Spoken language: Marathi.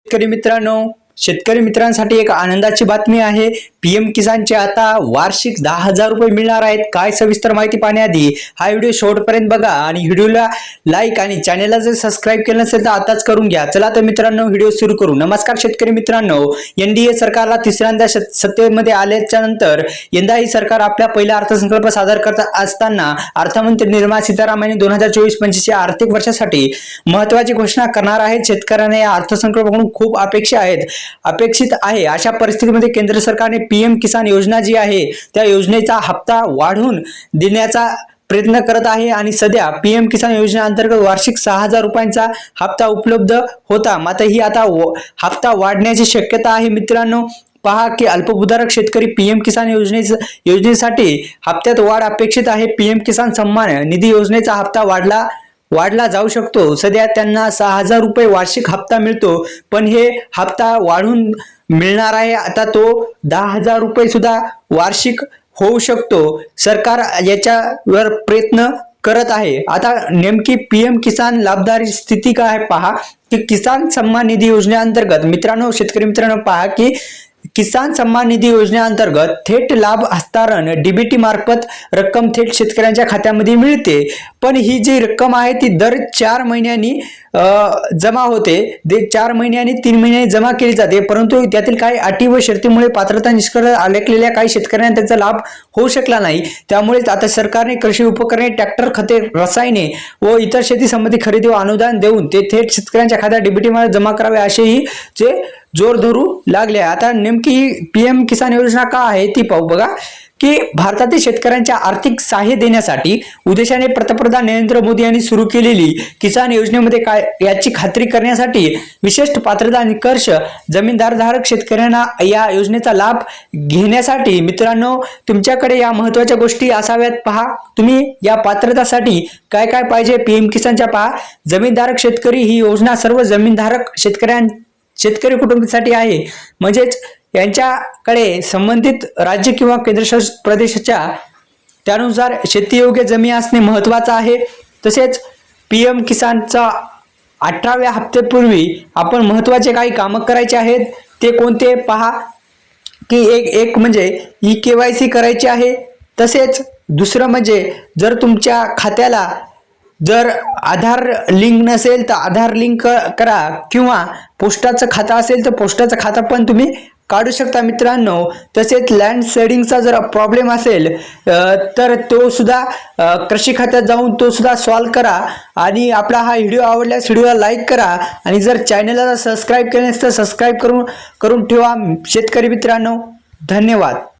शेतकरी मित्रांनो, शेतकरी मित्रांसाठी एक आनंदाची बातमी आहे। पीएम किसानचे आता वार्षिक 10,000 रुपये मिळणार आहेत। काय सविस्तर माहिती पाहण्याआधी हा व्हिडिओ शेवटपर्यंत बघा आणि व्हिडिओला लाईक आणि चॅनलला जर सबस्क्राइब केलं नसेल तर आताच करून घ्या। चला तर मित्रांनो व्हिडिओ सुरू करू। नमस्कार शेतकरी मित्रांनो, एनडीए सरकारला तिसऱ्यांदा सत्तेमध्ये आल्याच्या नंतर यंदा ही सरकार आपला पहिला अर्थसंकल्प सादर करत असताना अर्थमंत्री निर्मला सीतारामन यांनी 2024-25 या आर्थिक वर्षासाठी महत्त्वाची घोषणा करणार आहेत। शेतकऱ्यांना या अर्थसंकल्पाकडून खूप अपेक्षित आहे। अशा परिस्थितीमध्ये केंद्र सरकारने पीएम किसान योजना जी आहे त्या योजनेचा हप्ता वाढवून देण्याचा प्रयत्न करत आहे आणि सध्या पीएम किसान योजना अंतर्गत वार्षिक 6,000 रुपयांचा हप्ता उपलब्ध होता, मात्र ही आता हप्ता वाढण्याची शक्यता आहे। मित्रांनो पहा की अल्पभूधारक शेतकरी पीएम किसान योजनेसाठी हप्त्यात वाढ अपेक्षित आहे। पीएम किसान सन्मान निधी योजनेचा हप्ता वाढला जाऊ शकतो। सध्या त्यांना 6,000 रुपये वार्षिक हप्ता मिळतो, पण हे हप्ता वाढून मिळणार आहे। आता तो 10,000 रुपये सुद्धा वार्षिक होऊ शकतो। सरकार याच्यावर प्रयत्न करत आहे। आता नेमकी पीएम किसान लाभदारी स्थिती काय आहे पहा की किसान सन्मान निधी योजनेअंतर्गत मित्रांनो, शेतकरी मित्रांनो पहा की किसान सन्मान निधी योजनेअंतर्गत थेट लाभ हस्तांतरण डीबीटी मार्फत रक्कम थेट शेतकऱ्यांच्या खात्यामध्ये मिळते, पण ही जी रक्कम आहे ती दर 4 महिन्यांनी जमा होते। 4 महिन्यांनी 3 महिन्यांनी जमा केली जाते, परंतु त्यातील काही अटी व शर्तीमुळे पात्रता निष्कर्ष आलेल्या काही शेतकऱ्यांना त्याचा लाभ होऊ शकला नाही। त्यामुळे आता सरकारने कृषी उपकरणे, ट्रॅक्टर, खते, रसायने व इतर शेती संबंधी खरेदी व अनुदान देऊन ते थेट शेतकऱ्यांच्या खात्यात डीबीटी मध्ये जमा करावे असेही जे जोर धरू लागले। आता नेमकी पीएम किसान योजना का आहे ती पाहू बघा की भारतातील शेतकऱ्यांच्या आर्थिक सहाय्य देण्यासाठी उद्देशाने पंतप्रधान नरेंद्र मोदी यांनी सुरू केलेली किसान योजनेमध्ये काय याची खात्री करण्यासाठी विशेष पात्रता निकष जमीनदारधारक शेतकऱ्यांना या योजनेचा लाभ घेण्यासाठी मित्रांनो तुमच्याकडे या महत्त्वाच्या गोष्टी असाव्यात। पहा तुम्ही या पात्रतासाठी काय काय पाहिजे पीएम किसानच्या पहा। जमीनधारक शेतकरी ही योजना सर्व जमीनधारक शेतकरी कुटुंबासाठी आहे, म्हणजेच यांच्याकडे संबंधित राज्य किंवा केंद्रशासित प्रदेशाच्या त्यानुसार शेतीयोग्य जमीन असणे महत्त्वाचे आहे। तसेच पीएम किसानचा 18व्या हप्त्यापूर्वी आपण महत्त्वाचे काही कामं करायचे आहेत। ते कोणते पहा की एक म्हणजे ई-केवायसी करायची आहे। तसेच दुसरं म्हणजे जर तुमच्या खात्याला जर आधार लिंक नसेल तर आधार लिंक करा, किंवा पोस्टाचं खातं असेल तर पोस्टाचं खातं पण तुम्ही काढू शकता मित्रांनो। तसेच लँड शेअरिंगचा जर प्रॉब्लेम असेल तर तो सुद्धा कृषी खात्यात जाऊन तो सुद्धा सॉल्व करा। आणि आपला हा व्हिडिओ आवडल्यास व्हिडिओला लाईक करा आणि जर चॅनलला सबस्क्राइब केले नसेल तर सबस्क्राइब करून ठेवा शेतकरी मित्रांनो। धन्यवाद।